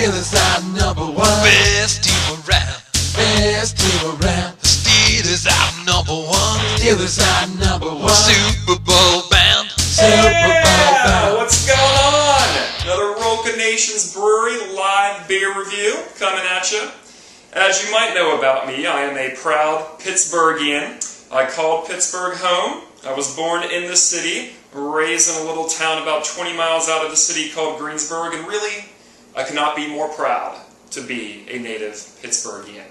Steelers are number one. Best team around. Best team around. The Steelers are number one. Steelers are number one. Super Bowl bound. Super Bowl bound. What's going on? Another Rolka Nation's Brewery live beer review coming at you. As you might know about me, I am a proud Pittsburghian. I called Pittsburgh home. I was born in the city, raised in a little town about 20 miles out of the city called Greensburg, and really, I could not be more proud to be a native Pittsburghian.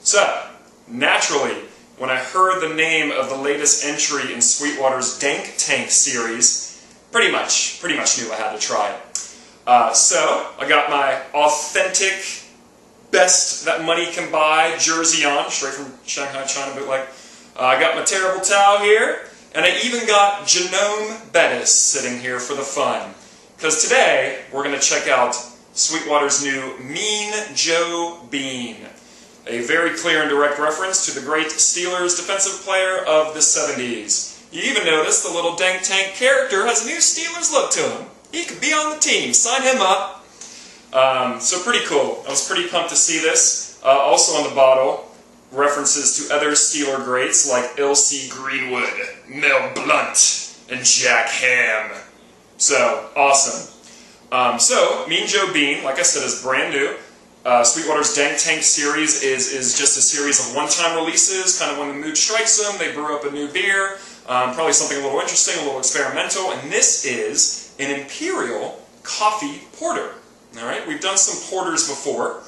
So, naturally, when I heard the name of the latest entry in Sweetwater's Dank Tank series, pretty much knew I had to try it. So, I got my authentic, best that money can buy jersey on, straight from Shanghai, China bootleg. I got my terrible towel here, and I even got Genome Bettis sitting here for the fun. Because today, we're going to check out Sweetwater's new Mean Joe Bean. A very clear and direct reference to the great Steelers defensive player of the 70s. You even notice the little Dank Tank character has a new Steelers look to him. He could be on the team. Sign him up. So pretty cool. I was pretty pumped to see this. Also on the bottle, references to other Steeler greats like L.C. Greenwood, Mel Blount, and Jack Ham. So, awesome. So, Mean Joe Bean, like I said, is brand new. Sweetwater's Dank Tank series is just a series of one-time releases, kind of when the mood strikes them, they brew up a new beer, probably something a little interesting, a little experimental, and this is an Imperial Coffee Porter. Alright, we've done some porters before.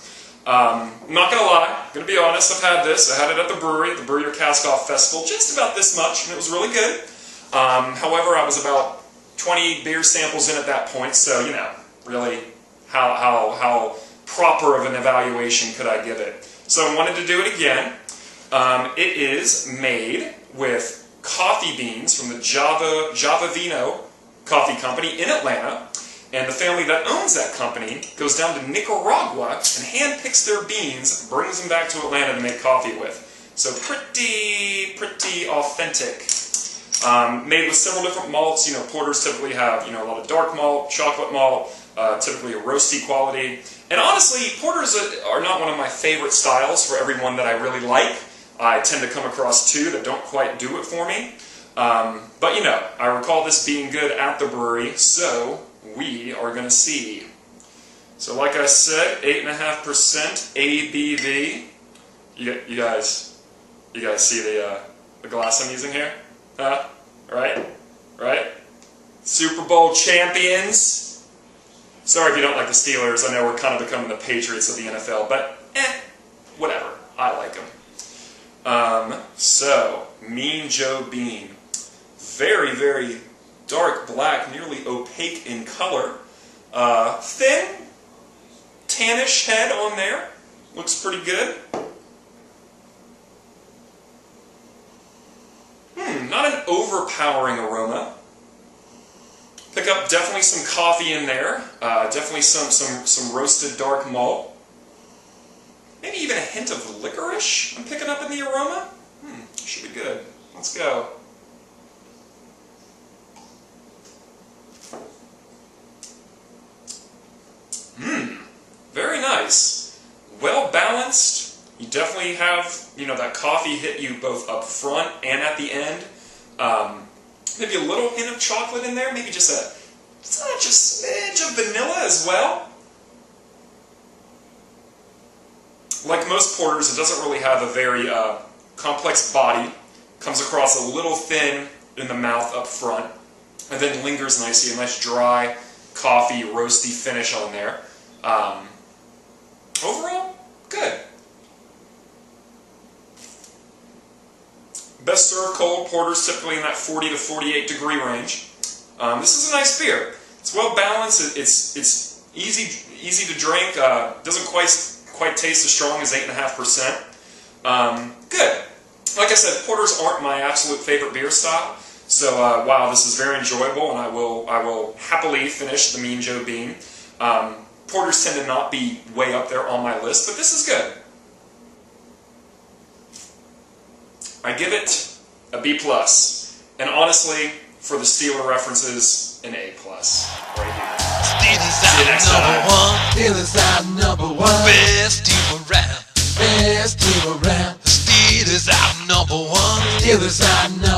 I'm not going to lie, I'm going to be honest, I've had this. I had it at the brewery, the Brew Your Cask Off Festival, just about this much, and it was really good. However, I was about 20 beer samples in at that point, so, you know, really, how proper of an evaluation could I give it? So I wanted to do it again. It is made with coffee beans from the Java Vino Coffee Company in Atlanta. And the family that owns that company goes down to Nicaragua and hand-picks their beans, brings them back to Atlanta to make coffee with. So pretty authentic. Made with several different malts. You know, porters typically have, you know, a lot of dark malt, chocolate malt, typically a roasty quality. And honestly, porters are not one of my favorite styles for everyone that I really like. I tend to come across two that don't quite do it for me. But you know, I recall this being good at the brewery, so we are going to see. So like I said, 8.5% ABV. You guys see the glass I'm using here? Huh? Right? Super Bowl champions. Sorry if you don't like the Steelers. I know we're kind of becoming the Patriots of the NFL, but whatever. I like them. So, Mean Joe Bean. Very, very dark black, nearly opaque in color. Thin, tannish head on there. Looks pretty good. Not an overpowering aroma. Pick up definitely some coffee in there. Definitely some roasted dark malt. Maybe even a hint of licorice I'm picking up in the aroma. Should be good. Let's go. Very nice. Well balanced. You definitely have, you know, that coffee hit you both up front and at the end. Maybe a little hint of chocolate in there. Maybe just a smidge of vanilla as well. Like most porters, it doesn't really have a very complex body. Comes across a little thin in the mouth up front, and then lingers nicely. A nice dry coffee, roasty finish on there. Overall, good. Best served cold porters typically in that 40 to 48 degree range. This is a nice beer. It's well balanced. It's easy to drink. Doesn't quite taste as strong as 8.5%. Good. Like I said, porters aren't my absolute favorite beer style. So wow, this is very enjoyable, and I will happily finish the Mean Joe Bean. Porters tend to not be way up there on my list, but this is good. I give it a B+. And honestly, for the Steeler references, an A+. Right here. Steelers are number one. Steelers are number Killers are